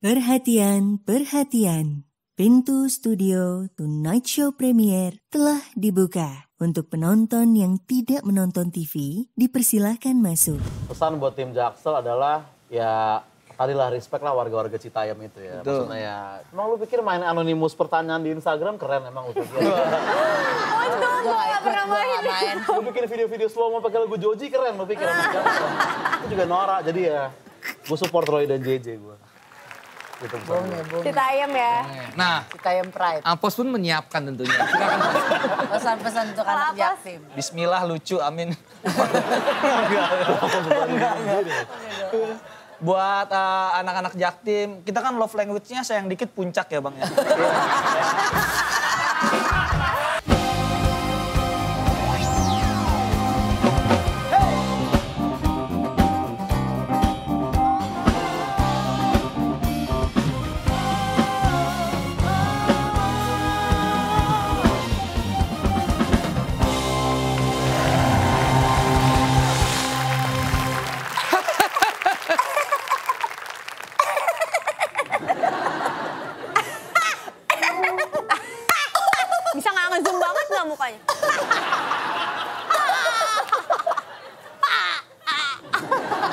Perhatian, perhatian. Pintu studio Tonight Show Premiere telah dibuka. Untuk penonton yang tidak menonton TV, dipersilahkan masuk. Pesan buat tim Jaksel adalah ya tadilah respect lah warga-warga Citayam itu ya. Betul. Maksudnya ya, emang lu pikir main anonimus pertanyaan di Instagram keren emang lu pikir? Untung gue gak pernah main. Lu bikin video-video slow mo pakai lagu Joji keren lu pikir anak Jaksel. Itu juga norak jadi ya gue support Roy dan JJ gue. Gitu Citayam ya. Nah, Citayam Pride. Ampos pun menyiapkan tentunya. Silakan Mas. Pesan-pesan untuk anak Jaktim. Bismillah lucu, amin. Buat anak-anak Jaktim, kita kan love language-nya sayang dikit puncak ya Bang ya. Bisa gak ngezoom banget gak mukanya?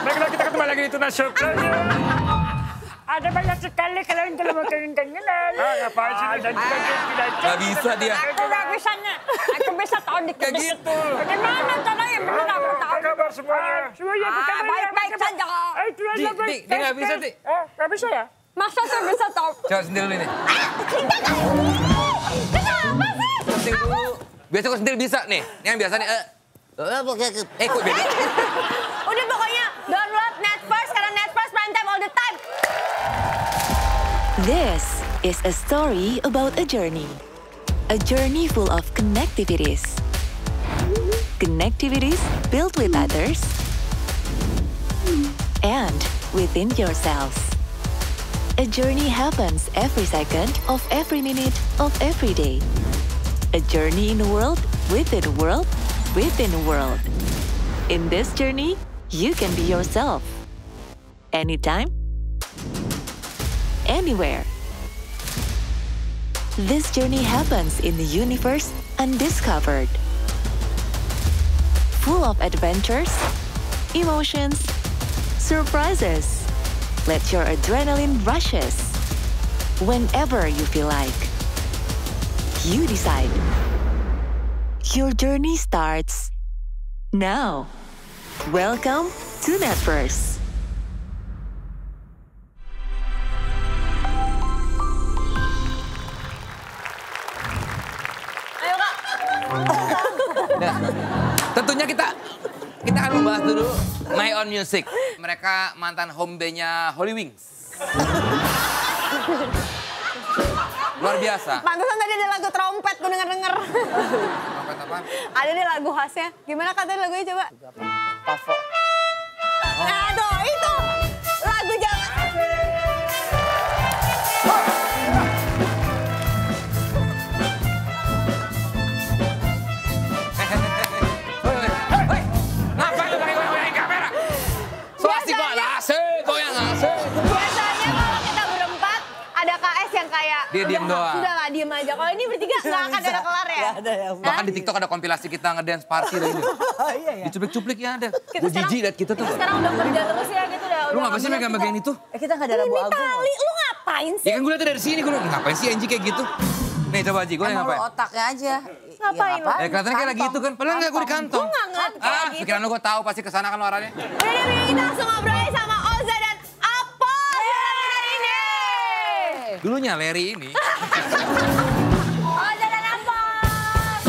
Baiklah, kita kembali lagi di Tonight Show Premiere. Ada banyak sekali kalian kalau mau kenal-kenalan. Ngapain sih? Gak bisa dia. Aku gak bisanya. Aku bisa tahun dikit. Kayak gitu. Bagaimana caranya? Bener gak mau tahu. Apa kabar semuanya? Semuanya bukan Baik-baik saja. Itu aja baik. Dia nggak bisa, Di. Nggak bisa ya? Masa saya bisa tahu? Coba sendiri dulu nih. Kenapa sih? Penting dulu. Biasa kok sendiri bisa nih. Ini yang biasa nih. Kok beda? Udah pokoknya download Net First karena Net First prime time all the time. This is a story about a journey. A journey full of connectivities. Connectivities built with others and within yourselves. A journey happens every second of every minute of every day. A journey in a world within a world within a world. In this journey, you can be yourself. Anytime, anywhere. This journey happens in the universe undiscovered. Full of adventures, emotions, surprises. Let your adrenaline rushes. Whenever you feel like. You decide. Your journey starts now. Welcome to Netverse. Ayo Kak. Nah, tentunya kita akan membahas dulu My Own Music. Mereka mantan home band-nya Holy Wings. Luar biasa. Pantesan tadi ada lagu trompet gue denger-denger. Trompet apa? Ada nih lagu khasnya. Gimana katanya lagunya coba? Pavo. Aduh itu lagu jangan. Hei, ngapain lu pakai goyang-goyangin kamera? So asik banget, asik, goyang asik. Biasanya kalau kita berempat ada KS yang kayak Dia diem udah, doang. Udah lah diem aja. Kalau ini bertiga nggak akan ada kelar ya. Gak ada ya. Bahkan di TikTok ada kompilasi kita ngedance party lagi. Iya ya. Dicuplik-cuplik ya ada. Kita Gue jijik liat kita tuh. Sekarang udah kerja terus ya gitu dah. Lu ngapain sih megang-megang itu? Kita gak ada Ini lagu-lagu. tali, lu ngapain Ya sih? kan gue liatnya dari sini, gue bilang, ngapain sih Anji kayak gitu? Nih coba Ji, gue Emang lu ngapain? otaknya aja. Ngapain lu? Kelihatannya kayak lagi itu kan, padahal enggak gue di kantong. Gue nggak ngeliat kayak gitu. Pikiran lu gue tahu pasti kesana kan arahnya. Udah deh, kita langsung ngobrol aja sama Oza dan Apos hari ini. Dulunya Larry ini. Oza dan Apos.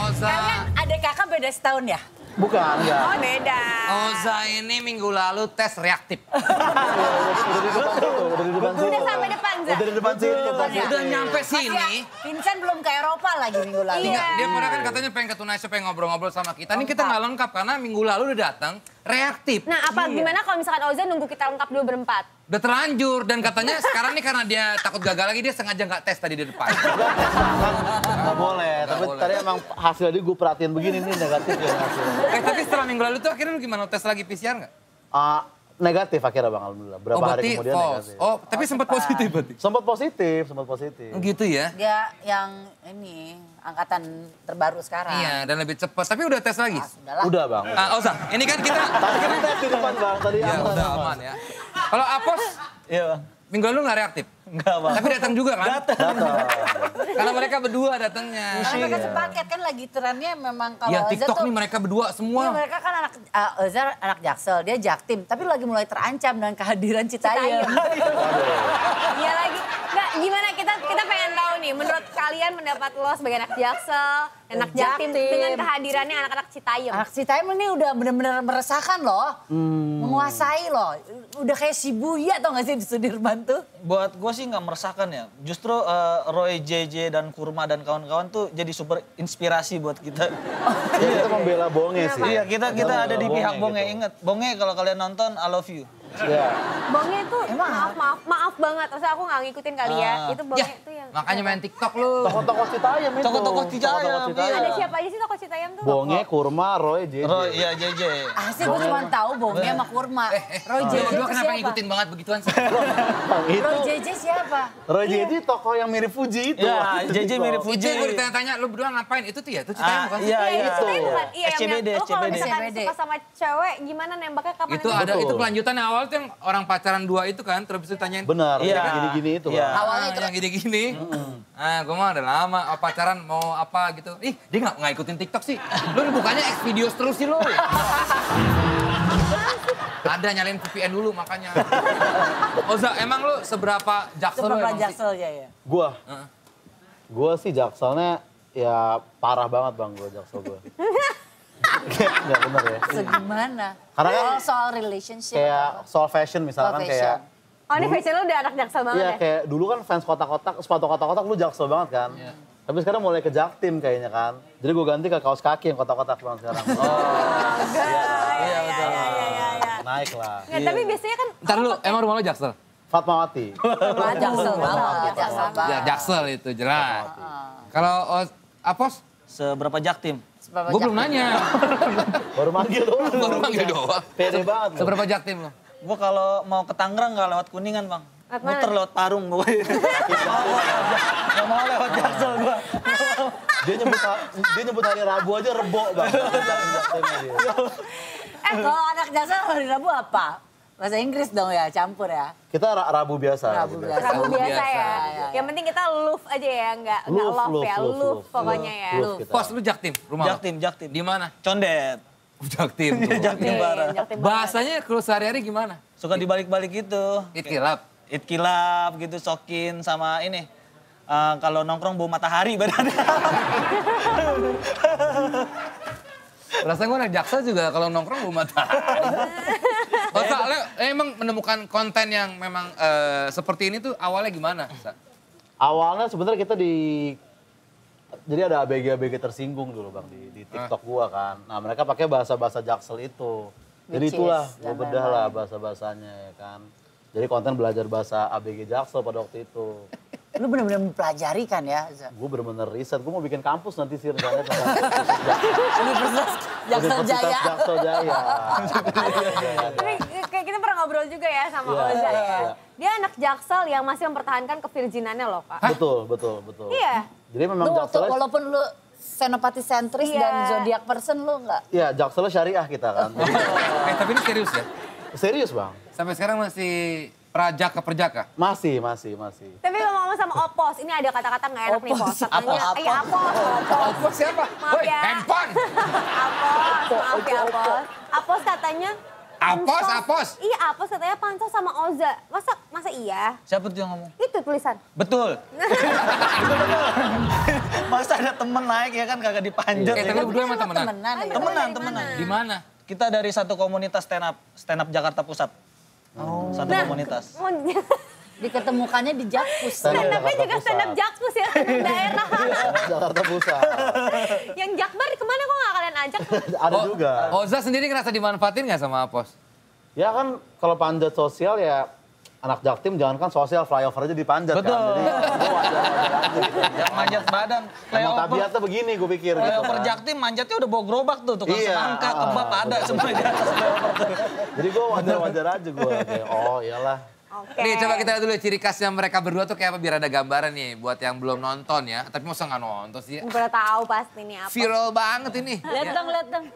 Oza. Kalian adik kakak beda setahun ya? Bukan, ya. Oh beda. Oza ini minggu lalu tes reaktif. Udah di depan situ. Udah sampai depan, Za. Udah di depan situ. Udah nyampe sini. Vincent belum ke Eropa lagi minggu lalu. Iya. Dia pada kan katanya pengen ke Tonight Show, pengen ngobrol-ngobrol sama kita. Ini kita nggak lengkap karena minggu lalu udah datang, reaktif. Nah, gimana kalau misalkan Oza nunggu kita lengkap dulu berempat? Udah terlanjur dan katanya sekarang nih karena dia takut gagal lagi dia sengaja nggak tes tadi di depan. Nggak boleh, tapi boleh. tadi emang hasil tadi gue perhatiin begini nih negatif ya hasilnya. Tapi setelah minggu lalu tuh akhirnya lu gimana tes lagi PCR nggak? Negatif akhirnya Bang, alhamdulillah. Berapa hari berarti kemudian false. negatif. Oh, tapi sempat positif berarti. Sempat positif. Oh, gitu ya? Dia yang ini angkatan terbaru sekarang. Iya, dan lebih cepat. Tapi udah tes lagi? Sudahlah. Udah Bang. Oza, ini kan kita... Tadi kan tes di depan Bang, tadi Ya, aman. udah aman ya. Kalau Apos, Iya Bang. minggu lalu nggak reaktif? Enggak Bang. Tapi datang juga kan? Datang. Karena mereka berdua datangnya. Karena mereka sepaket kan lagi trennya memang kalau Ya, Oza TikTok tuh. nih mereka berdua Iya, semua. mereka kan Oza anak Jaksel, dia Jaktim. Tapi lagi mulai terancam dengan kehadiran Citayam. Iya lagi. Nggak, gimana kita pengen tahu nih, menurut kalian pendapat lo sebagai anak Jaksel, anak Jatim, Jaktim. dengan kehadirannya anak-anak Citayam. Anak Citayam ini udah benar-benar meresahkan loh. Menguasai loh. Udah kayak Shibuya tau gak sih di Sudirman tuh? Buat gue sih nggak meresahkan ya. Justru Roy, JJ, dan Kurma dan kawan-kawan tuh jadi super inspirasi buat kita. Ya, kita membela Bonge sih. Iya, kita ada di pihak Bonge. gitu. Ingat, Bonge kalau kalian nonton, I love you. Iya. Bonge tuh maaf banget. Maksudnya aku nggak ngikutin kali ya. Itu Bonge Ya, tuh yang... makanya main TikTok lu. Tokoh-tokoh Citayam itu. Tokoh-tokoh Citayam, iya. Ada siapa aja sih tokoh Citayam tuh? Bonge, Kurma, Roy, JJ. Roy, iya JJ. Asli gue cuma tahu Bonge sama Kurma. Roy JJ Lu itu kenapa siapa? ngikutin banget begituan sih? Bang, itu Roy JJ siapa? Roy JJ tokoh yang mirip Fuji itu. Ya, JJ mirip Itu Fuji. gue ditanya-tanya, lu berdua ngapain? Itu tuh ya? Itu Citayam bukan? Iya, Iya, iya. itu Citayam bukan? Iya, yang SCBD, lo kalau SCBD. misalkan SCBD. suka sama cewek, gimana nembaknya kapan? Itu nembak? ada, Betul. itu kelanjutan yang awal tuh yang orang pacaran dua itu kan, terus ditanyain. Benar, Iya. yang gini-gini itu Iya. Bang. Awalnya itu yang gini-gini. Gue mah udah lama pacaran mau apa gitu. Ih, dia nggak ikutin TikTok sih. Lu bukannya Xvideos terus sih lu. Ada nyalain VPN dulu makanya. Oza, emang lu seberapa jaksel lu Seberapa emang sih? Jaksel ya ya. Gua sih jakselnya ya parah banget Bang gua jaksel gua. Enggak bener ya. Segimana? Karena kan soal relationship. kayak soal fashion misalkan Soal fashion. kayak Oh, ini fashion lu udah anak Jaksel banget iya ya? kayak dulu kan fans kotak-kotak, sepatu kotak-kotak lu jaksel banget kan. Tapi sekarang mulai ke Jaktim kayaknya kan. Jadi gue ganti ke kaos kaki yang kotak-kotak Bang sekarang. Iya, betul. Naik lah. Nggak, tapi biasanya kan Ntar lu, emang rumah lu jaksel? Fatmawati. Jaksel banget. Jaksel banget. Ya, jaksel itu jelas. Kalau Apos, Seberapa jaktim? Seberapa gue belum Jaktim? nanya. Baru manggil doang. Baru manggil doang. Pede banget lu. Seberapa jaktim lu? Gue kalau mau ke Tangerang nggak lewat Kuningan Bang. Lewat mana? Muter lewat Parung pokoknya. Nggak mau lewat Jaksel gue. Dia nyebut hari Rabu aja rebo Bang. Jaktimnya dia. Kalau anak Jaksel hari Rabu apa? Bahasa Inggris dong ya, campur ya. Kita Rabu biasa. Rabu biasa. Rabu biasa biasa. ya. Ya. Yang penting kita love aja ya, nggak love ya, love pokoknya ya. Love kita. Pos lu jaktim rumah lu? Jaktim. Di mana? Condet. Jaktim tuh. Jaktim Barat. Jaktim banget. Bahasanya kalau sehari-hari gimana? Suka dibalik-balik gitu. Itkilap. Itkilap gitu, sokin sama ini. Kalau nongkrong bau matahari badannya. Rasanya gue anak jaksel juga kalau nongkrong belum matahari. Oh, soalnya emang menemukan konten yang memang seperti ini tuh awalnya gimana? Sa? Awalnya sebenarnya kita jadi ada ABG tersinggung dulu Bang di TikTok gua kan. Nah mereka pakai bahasa-bahasa Jaksel itu. Jadi Which itulah is, gua bedah lah bahasa-bahasanya ya kan. Jadi konten belajar bahasa ABG Jaksel pada waktu itu. Lu benar-benar mempelajari kan ya? Gue bener-bener riset, gue mau bikin kampus nanti sih rencananya. Universitas Jaksel Universitas Jaya. Jaksel Jaya. Tapi kayak kita pernah ngobrol juga ya sama Iya, Oza ya. iya. Dia anak Jaksel yang masih mempertahankan kevirginannya loh, Kak. Betul. Iya. Jadi memang Lu waktu Jakselnya, walaupun lu senopati sentris Iya. dan zodiak person lu enggak? ya Jakselnya syariah kita kan. Tapi ini serius ya? Serius Bang? Sampai sekarang masih prajaka perjaka? Masih. Tapi ngomong sama Opos, ini ada kata-kata nggak enak nih, Pos. Katanya, iya Apos. Opos siapa? Maaf Woi, ya. handphone! Apos, maaf ya Apos. Apos katanya... Apos. Iya, Apos katanya pansos sama Oza. Masa iya? Siapa tuh yang ngomong? Itu tulisan. Betul. Masa ada temen naik ya kan kagak dipanjat. ya Tapi kan? lu berdua emang temenan? Temenan ya? Temenan. Di mana? Kita dari satu komunitas stand up Jakarta Pusat. Satu komunitas. Diketemukannya di Jakpus. Stand up Stand-upnya Jakarta juga stand up Pusat. jakpus ya, stand up daerah. Jakarta Pusat. Yang Jakbar kemana kok nggak kalian ajak? Ada juga. Oza sendiri ngerasa dimanfaatin nggak sama Apos? Ya kan kalau panjat sosial ya anak Jaktim jangankan sosial, flyover aja dipanjat Betul. kan. Jadi gue wajar-wajar aja gitu. Yang manjat badan. Emang tabiatnya begini gue pikir gitu Flyover kan. Jaktim manjatnya udah bawa gerobak tuh. Tukang Iya, semangka, kebab ada semua di atas flyover tuh. Jadi gue wajar-wajar aja gue. Kayak, oh iyalah. Oke. Nih coba kita lihat dulu ciri khasnya mereka berdua tuh kayak apa biar ada gambaran nih buat yang belum nonton ya. Tapi masa nggak nonton sih? Udah tahu pasti nih apa. Viral banget ini. Lihat dong.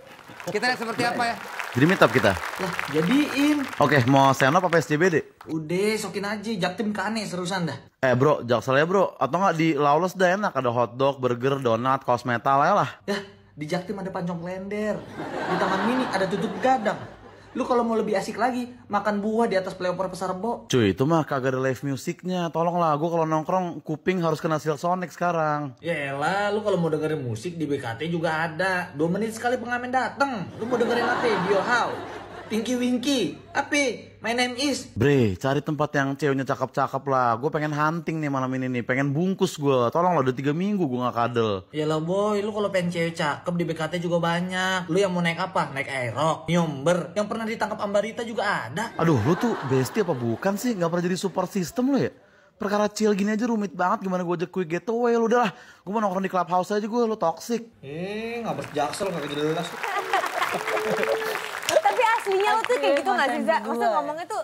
Kita lihat seperti apa ya. Jadi meet up kita? Lah, jadiin. Oke, mau stand-up apa SCBD? Udah, sokin aja. Jaktim kane serusan dah. Bro, Jaksel ya bro. Atau nggak di Lawless dah enak. Ada hotdog, burger, donat, kaos metal ya lah. Ya, di Jaktim ada pancong klender. Di Taman Mini ada tutut gadang. Lu kalau mau lebih asik lagi, makan buah di atas flyover Pasar Rebo. Cuy, itu mah kagak ada live musiknya. Tolonglah, gue kalau nongkrong kuping harus kena Silk Sonic sekarang. Yaelah, lu kalau mau dengerin musik di BKT juga ada. 2 menit sekali pengamen dateng. Lu mau dengerin apa? Bio How, Tinky Winky, apa? My name is. Bre, cari tempat yang ceweknya cakep-cakep lah. Gue pengen hunting nih malam ini nih. Pengen bungkus gue. Tolong lah, udah 3 minggu gue gak kadel. Yalah boy, lu kalau pengen cewek cakep di BKT juga banyak. Lu yang mau naik apa? Naik aerok, nyomber. Yang pernah ditangkap Ambarita juga ada. Aduh, lu tuh bestie apa bukan sih? Gak pernah jadi support system lu ya? Perkara chill gini aja rumit banget. Gimana gue ajak quick getaway lu udah lah. Gue mau nongkrong di clubhouse aja gue. Lu toxic. Ngabers Jaksel kagak jelas. Tapi aslinya lo tuh kayak gitu nggak sih, Za? mantan Maksudnya dua. ngomongnya tuh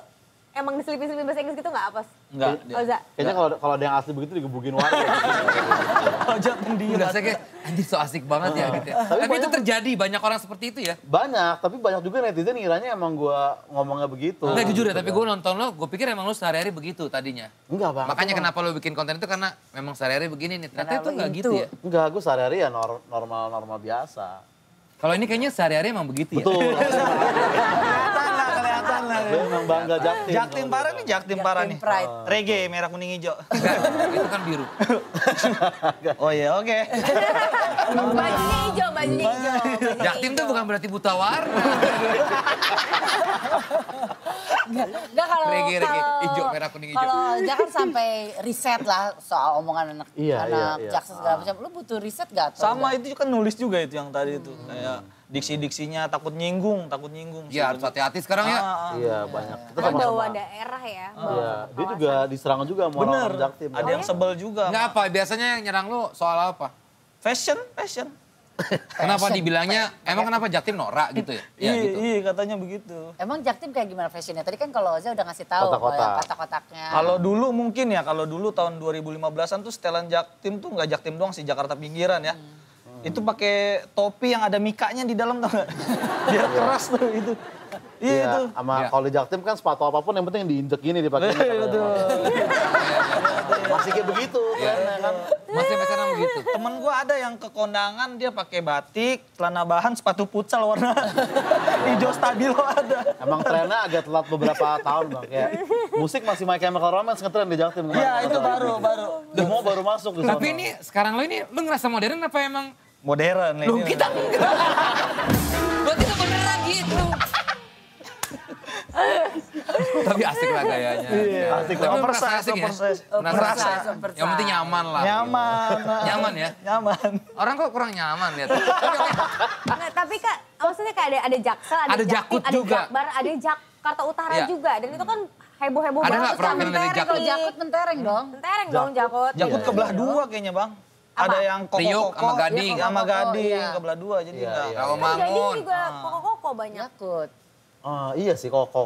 emang diselipin-selipin bahasa Inggris gitu nggak apa? Enggak. Oh, Za? Kayaknya kalau ada yang asli begitu digebugin warga. Jaktim dia. Udah saya kayak anjir so asik banget ya gitu ya. Tapi itu terjadi banyak orang seperti itu ya. Banyak, tapi banyak juga netizen ngiranya emang gue ngomongnya begitu. Enggak jujur ya, tapi gue nonton lo, gue pikir emang lo sehari-hari begitu tadinya. Enggak banget. Makanya kenapa lo bikin konten itu karena memang sehari-hari begini nih. Ternyata itu nggak gitu ya. Enggak, gue sehari-hari ya normal-normal biasa. Kalau ini kayaknya sehari-hari emang begitu ya. Betul. Kelihatan lah. Gue emang bangga Jaktim. Jaktim parah nih, Jaktim parah nih. Pride. Reggae, merah kuning hijau. Enggak, itu kan biru. Oh iya, oke. Bajunya hijau, bajunya hijau. Jaktim tuh bukan berarti buta warna. Enggak kalau Reggae, hijau, merah, kuning, hijau. Kalau jangan sampai riset lah soal omongan anak Iya. Jaksel segala macam. Lu butuh riset gak? Sama itu kan nulis juga itu yang tadi itu. Kayak diksi-diksinya takut nyinggung. Ya harus hati-hati sekarang ya. Iya, banyak. Kita Kan sama-sama. bawa daerah ya. Iya, dia juga diserang juga sama Bener, orang Jaktim. ada yang sebel juga. Enggak apa, biasanya yang nyerang lo soal apa? Fashion. Kenapa dibilangnya, emang kenapa Jaktim norak gitu ya? Iya gitu. Iya, katanya begitu. Emang Jaktim kayak gimana fashionnya? Tadi kan kalau Oza udah ngasih tahu Kotak-kotak. kalau yang kotak-kotaknya. Kalau dulu mungkin ya, kalau dulu tahun 2015-an tuh setelan Jaktim tuh nggak Jaktim doang sih, Jakarta pinggiran ya. Itu pakai topi yang ada mikanya di dalam tau nggak? Biar keras tuh itu. Iya itu. Sama Iya. kalau di Jaktim kan sepatu apapun yang penting diinjek gini dipakai. Betul. Masih kayak begitu trennya kan. Masih pesan begitu. Temen gue ada yang ke kondangan dia pakai batik, celana bahan, sepatu futsal warna hijau stabilo ada. Emang trennya agak telat beberapa tahun bang. Kayak musik masih My Chemical Romance ngetren di Jaktim. Iya itu baru. Demo baru masuk di Tapi sono. ini sekarang lo ini, lo ngerasa modern apa emang? Modern. Lo kita enggak. Berarti gak beneran gitu. Tapi asik lah gayanya. Iya. Asik Tapi lah. lo merasa asik ya? Merasa. Oversize. Yang penting nyaman lah. Nyaman. Nyaman ya? Nyaman. Orang kok kurang nyaman lihat. Nggak, tapi Kak, maksudnya kayak ada Jaksel, ada Ada Jaktim, Jakut ada juga. Jakbar, ada Jakarta Utara Iya. juga. Dan itu kan heboh-heboh Ada banget. nggak tuh perwakilan dari mentereng Jakut? Kalau Jakut mentereng dong. Mentereng dong Jakut. Jakut kebelah dua kayaknya bang. Ada yang Priuk koko-koko. sama Gading. Iya, sama Gading. Iya. Kebelah dua jadi Iya, enggak. iya. Rawamangun. Gading juga koko-koko banyak. Jakut. Oh, iya sih koko.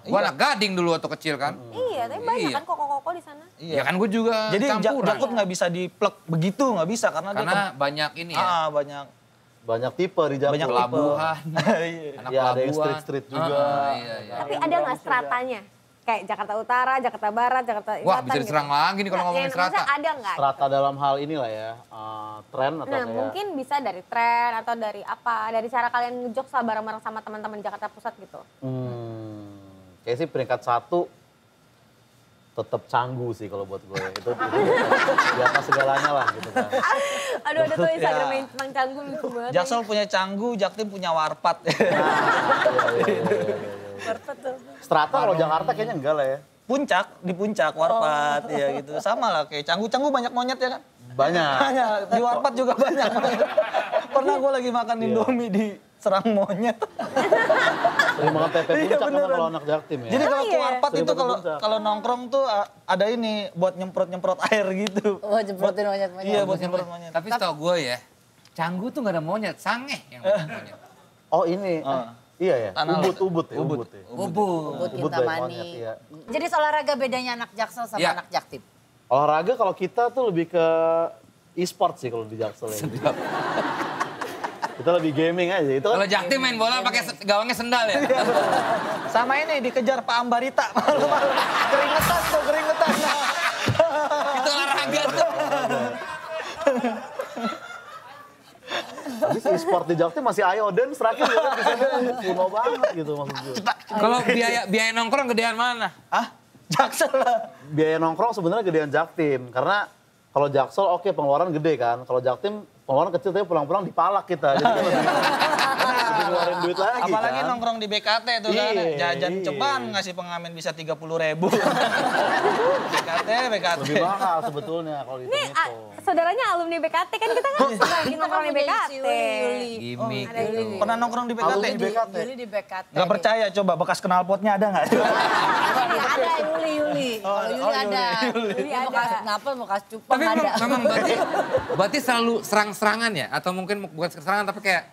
Gua anak Gading dulu waktu kecil kan. Iya, tapi banyak Iya. kan koko-koko di sana. Ya kan gue juga Jadi campuran. Jakut nggak bisa diplek begitu, nggak bisa karena dia Karena banyak ini ya. banyak. Banyak tipe di Jaktim. Banyak Pelabuhan. Iya. Anak Iya, ada yang pelabuhan. street juga. Iya, iya. Tapi ada nggak stratanya? Kayak Jakarta Utara, Jakarta Barat, Jakarta Wah, Selatan bisa diserang lagi nih kalau ngomongin maksudnya strata. ada nggak? Strata dalam hal inilah ya, tren atau Nah, kayak... mungkin bisa dari tren atau dari apa? Dari cara kalian ngejokes lah bareng-bareng sama teman-teman di Jakarta Pusat gitu. Kayak sih peringkat 1 tetap Canggu sih kalau buat gue. Itu di atas segalanya lah gitu kan. Aduh, ada tuh Instagram Mang Canggu lucu banget. Jaksel punya Canggu, Jaktim punya Warpat. Strata kalau Jakarta kayaknya enggak lah ya. di puncak Warpat ya gitu. Sama lah kayak Canggu banyak monyet ya kan? Banyak. Banyak, di Warpat juga banyak monyet. Pernah gue lagi makan Indomie di serang monyet. Sering makan pepe puncak kan beneran. kalau anak jaktim ya. Jadi kalau ke Warpat Sering itu pepe puncak. kalau nongkrong tuh ada ini buat nyemprot air gitu. Oh, jemprotin monyet-monyet. Iya buat nyemprot monyet. Tapi setahu gue ya, Canggu tuh gak ada monyet, Sangeh yang banyak monyet. Oh ini, iya ya, Tanah ubud ya. Ubud Ubud Kintamani. banyak, iya. Jadi olahraga bedanya anak Jaksel sama Iya. anak Jaktim? Olahraga kalau kita tuh lebih ke e-sport sih kalau di Jaksel ya. Kita lebih gaming aja. Itu kan Kalau Jaktim main bola pakai gawangnya sendal ya. Sama ini dikejar Pak Ambarita malu-malu. Keringetan. Itu olahraga tuh. habis e-sport di Jaktim masih Ayoden, Serakin ya kan bisa kuno banget gitu maksud gue. Kalau biaya nongkrong gedean mana? Jaksel lah. Biaya nongkrong sebenarnya gedean Jaktim karena kalau Jaksel oke pengeluaran gede kan. Kalau Jaktim pengeluaran kecil tapi pulang-pulang dipalak kita. Jadi kan lebih ngeluarin duit lagi Apalagi kan. nongkrong di BKT tuh kan. Iya, Jajan iya. ceban ngasih pengamen bisa 30.000. BKT. Lebih mahal sebetulnya kalau Ini dihitung-hitung. saudaranya alumni BKT kan kita lagi nongkrong di BKT. Yuli. Gimik ada gitu. Yuli. Pernah nongkrong di BKT? Alumni BKT. Yuli di BKT. Gak percaya coba bekas knalpotnya ada nggak? Ada Yuli. Kalau Yuli ada. Yuli ada. bekas kenapa bekas cupang Tapi ada. memang berarti selalu serang-serangan ya? Atau mungkin bukan serangan tapi kayak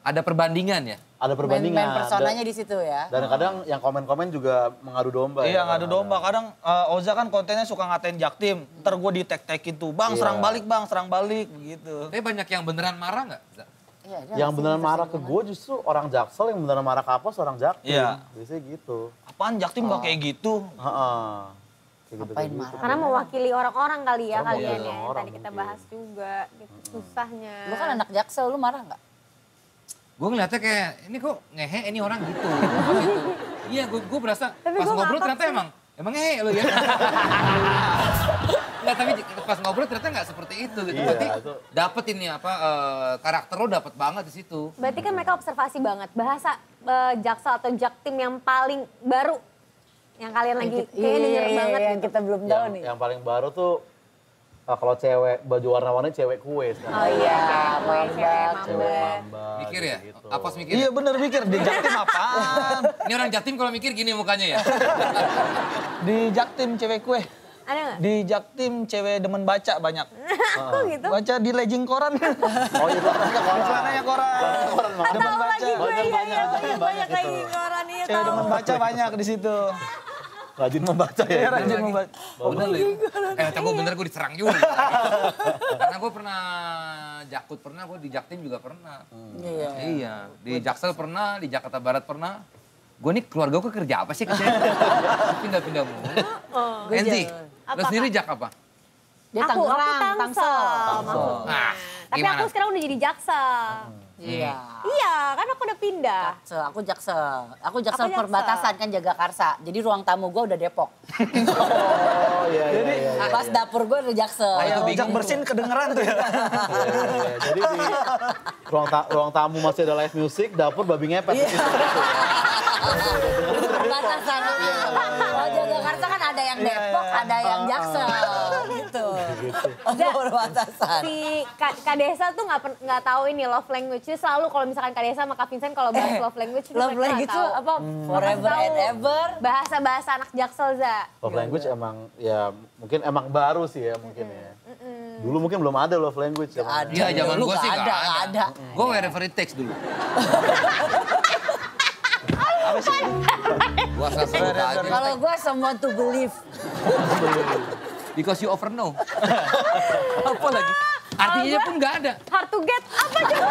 ada perbandingan ya? Ada perbandingan. Main personanya di situ ya. Dan kadang yang komen-komen juga mengadu domba. Iya ya, ngadu domba. Kadang Oza kan kontennya suka ngatain Jaktim. Ntar gue di-tag-tagin tuh. Bang serang balik begitu. Tapi banyak yang beneran marah nggak? Iya, ada Yang sih, beneran pasti marah ke gue justru orang Jaksel, yang beneran marah ke Apos orang Jaktim. Iya. Biasanya gitu. Apaan Jaktim gak kayak gitu? Heeh. Kayak gitu, Ngapain kayak gitu. marah? Karena mewakili orang-orang kali ya Karena kalian mewakili ya. Yang orang tadi kita mungkin. bahas juga gitu susahnya. Lu kan anak Jaksel, lu marah nggak? Gue ngeliatnya kayak, ini kok ngehe ini orang gitu. Apa gitu. Iya, gue berasa Tapi pas gua ngobrol ngakak ternyata sih. emang ngehe lo ya. Nggak, tapi pas ngobrol ternyata nggak seperti itu gitu. Iya, Berarti itu. dapet ini apa, karakter lo dapet banget di situ. Berarti kan mereka observasi banget bahasa Jaksel atau Jaktim yang paling baru yang kalian lagi kayaknya denger banget yang gitu. kita belum tahu nih. Yang paling baru tuh kalau cewek baju warna-warni cewek kue sekarang. Oh iya, Cewek Cewek mamba. mamba. Mikir ya? gitu. Apos mikir Iya ya? bener mikir. Di Jaktim apaan? Ini orang Jatim kalau mikir gini mukanya ya? Di Jaktim cewek kue. Ada nggak? Di Jaktim cewek demen baca banyak. Kok gitu? Baca di legging koran. Oh iya, Di celananya koran. koran banget. Demen Tahu baca. lagi gue Banyak, iya iya banyak, banyak gitu. lagi koran iya Cewek demen tahu. baca banyak di situ. Rajin membaca ya. Iya rajin membaca. Bener loh. Gue bener gue diserang juga. Karena gue pernah Jakut pernah, gue di Jaktim juga pernah. Iya. Iya, di Jaksel pernah, di Jakarta Barat pernah. Gue nih keluarga gue kerja apa sih kerja? Pindah-pindah mulu. Enzi, lo sendiri Jak apa? Dia Aku Tangerang, Tangsel. Nah, Tapi gimana? aku sekarang udah jadi Jaksel. Iya. Iya, kan aku udah pindah. Jaksel, aku Jaksel. Aku Jaksel Jaksel. perbatasan kan Jagakarsa. Jadi ruang tamu gue udah Depok. Oh iya, iya, iya. Pas dapur gue udah Jaksel. Kayak ojek bersin kedengeran tuh ya. Iya. Jadi di ruang tamu masih ada live music, dapur babi ngepet. Iya. Perbatasan. Kalau Jagakarsa kan ada yang Depok, ada yang Jaksel. Gitu. Perbatasan. Si Kak Desa tuh nggak tahu ini love language. Dia selalu kalau misalkan Kak Desa sama Kak Vincent kalau bahas love language, Love mereka nggak language tahu. itu apa? Forever Tahu and ever. Bahasa-bahasa anak Jaksel, Za. Love language emang ya mungkin emang baru sih ya mungkin ya. Dulu mungkin belum ada love language. Ada. Iya, zaman Dulu gue sih nggak nggak nggak ada. ada. Gue wherever it takes dulu. Gue asal sebut aja. Kalau gue someone to believe. Because you over know. Apa lagi? Artinya pun nggak ada. Hard to get apa coba?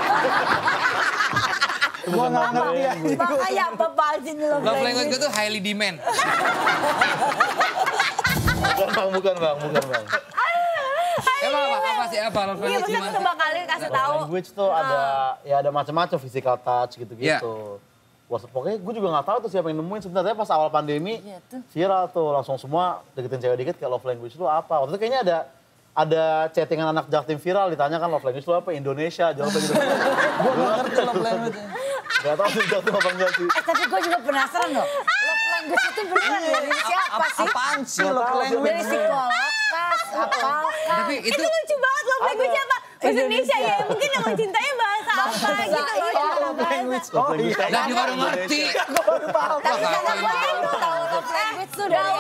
Gua nggak ngerti ya. Makanya apa sih love Love language language? gue tuh highly demand. Bukan bang. Emang apa sih apa love Iya, language maksudnya gimana? coba kalian kasih Love tahu. language tuh ada macam-macam, physical touch gitu-gitu. Wah, pokoknya gue juga nggak tahu tuh siapa yang nemuin. Sebenarnya pas awal pandemi Iya tuh. viral tuh langsung semua deketin cewek dikit kayak love language itu apa. Waktu itu kayaknya ada chattingan anak Jaktim viral ditanyakan love language lu apa, Indonesia, jawabnya gitu. Gua nggak ngerti love language. Gak tau sih Jaktim apa enggak sih. Tapi gue juga penasaran loh. Love language itu beneran dari siapa sih? Apaan sih Nggak love tahu, language? Dari psikolog kah? Apakah? Tapi Itu lucu banget love language apa? Bahasa Indonesia ya, mungkin yang mencintainya bahasa apa gitu loh. iya. Love language. Love language. Dan dia baru ngerti. Tapi karena gue tahu love language tuh dari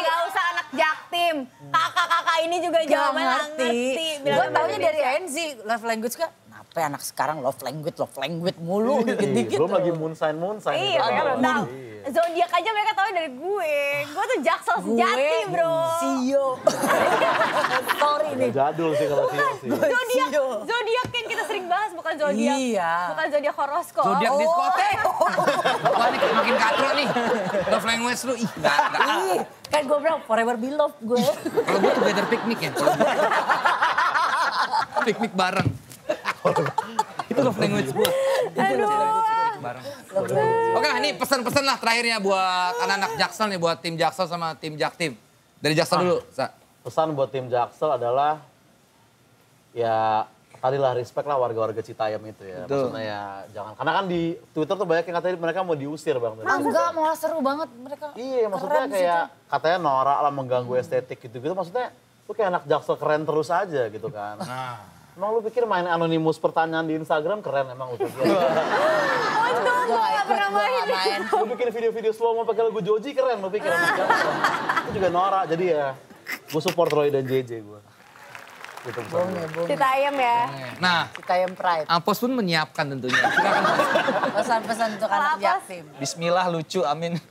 Gak usah anak jaktim. Kakak-kakak ini juga jawaban nggak ngerti. Gue taunya dari NZ, love language kan. Kenapa anak sekarang love language mulu dikit-dikit. Belum lagi moonsign. Iya, mereka belum tahu. Zodiak aja mereka tahu dari gue. Gue tuh jaksel sejati, bro. Sio. Sorry nih. Jadul sih kalau sih. Zodiak yang kita sering bahas bukan zodiak. Iya. Bukan zodiak horoskop. Zodiak diskotek. Wah ini makin katro nih. Love language lu, ih enggak. Ih, kan gue bilang forever be loved gue. Kalau gue together piknik ya. Piknik bareng. Itu love language gue. Aduh. Bareng. Oke lah, ini pesan-pesan lah terakhirnya buat anak-anak Jaksel nih, buat tim Jaksel sama tim Jaktim. Dari Jaksel dulu, Sa. Pesan buat tim Jaksel adalah ya tadi lah respect lah warga-warga Citayam itu ya. Maksudnya ya jangan, karena kan di Twitter tuh banyak yang katanya mereka mau diusir bang. Enggak, malah seru banget mereka. Iya maksudnya kayak katanya norak lah mengganggu estetik gitu-gitu. Maksudnya lu kayak anak Jaksel keren terus aja gitu kan. Emang lu pikir main anonimus pertanyaan di Instagram keren emang lu pikir? Untung gue gak pernah main. Lu bikin video-video slow mo pakai lagu Joji keren lu pikir anak Jaksel. Itu juga norak jadi ya gue support Roy dan JJ gue. Gitu Citayam ya. Nah, Citayam Pride. Apos pun menyiapkan tentunya. Silakan. Pesan-pesan untuk anak Jaktim. Bismillah lucu, amin.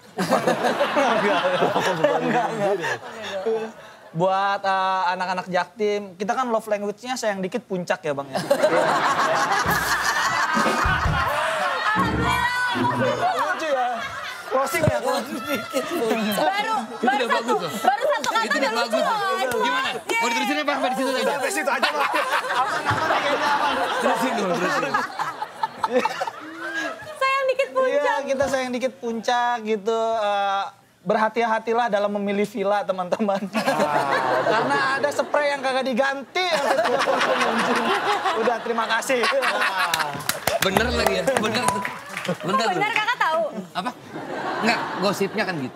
Buat anak-anak Jaktim, kita kan love language-nya sayang dikit puncak ya bang ya. Lucu ya. Closing ya, closing dikit. Baru udah bagus loh. baru satu kata Itu udah udah lucu bagus. loh. Gimana? Mau diterusin apa? Di situ aja. Sampai situ aja bang. Terusin dulu, terusin. Sayang dikit Iya, puncak. kita sayang dikit puncak gitu. Berhati-hatilah dalam memilih villa teman-teman. Karena ada spray yang kagak diganti. Udah, terima kasih. Bener lagi ya, bener. Bener. Benar kakak tahu. Apa? Enggak, gosipnya kan gitu.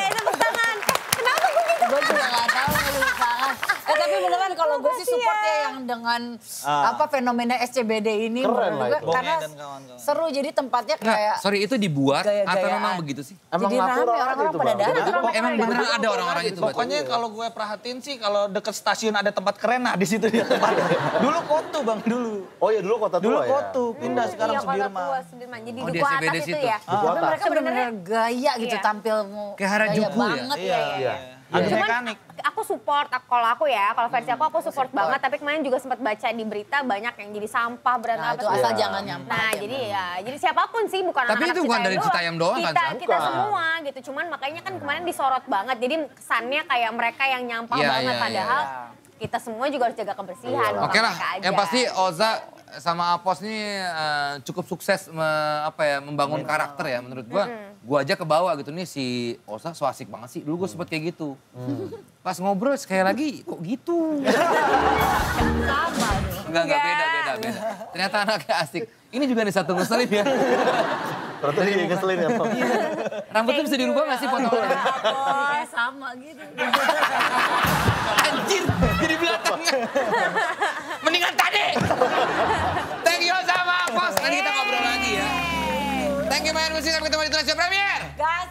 Tepuk tangan. Kenapa gue gitu? Gue juga gak tahu misalkan. Tapi beneran kalau gue sih support ya yang dengan apa fenomena SCBD ini. Keren lah menurut gue, itu. karena Bonge dan kawan-kawan. seru jadi tempatnya Enggak, kayak sorry itu dibuat atau gaya-gayaan. memang begitu sih? Emang jadi rame natural aja orang-orang itu pada bang. datang. Emang beneran ada orang-orang itu. berarti? Pokoknya kalau gue perhatiin sih kalau deket stasiun ada tempat keren, nah di situ dia tempatnya. Dulu Kotu bang, dulu. Oh iya dulu kota Dulu tua ya. Kotu, pindah sekarang Iya, kota Sudirman. tua Sudirman. Jadi Oh, di di Duku SCBD atas itu situ. ya. Duku Tapi atas. mereka bener-bener gaya gitu Iya. tampil Kayak Harajuku ya? banget. Iya. Iya. Adu Cuman mekanik. aku support, kalau aku ya, kalau versi aku support banget. Tapi kemarin juga sempat baca di berita banyak yang jadi sampah, Nah berantakan. itu asal jangan nyampah. Nah, jadi ya, jadi siapapun sih, bukan Tapi anak-anak itu bukan dari Citayam doang kan, kita, Sa? kita Bukan. semua gitu. Cuman makanya kan kemarin disorot banget. Jadi kesannya kayak mereka yang nyampah Iya, banget. iya, Padahal kita semua juga harus jaga kebersihan. bukan Oke lah, mereka aja. yang pasti Oza sama Apos nih cukup sukses membangun karakter ya menurut gua. Gua aja kebawa gitu nih si Oza so asik banget sih. Dulu gua sempet kayak gitu. Pas ngobrol sekali lagi kok gitu. Enggak, beda. Ternyata anaknya asik. Ini juga nih satu ngeselin ya. Ternyata dia ngeselin ya Bang. Rambutnya bisa dirubah gak sih potongannya? Kayak sama gitu. Anjir, jadi belakangnya. Mendingan tadi. Thank you sama Apos. Nanti kita ngobrol lagi ya. Thank you main musik, sampai ketemu di Tunasya Premier. Gas,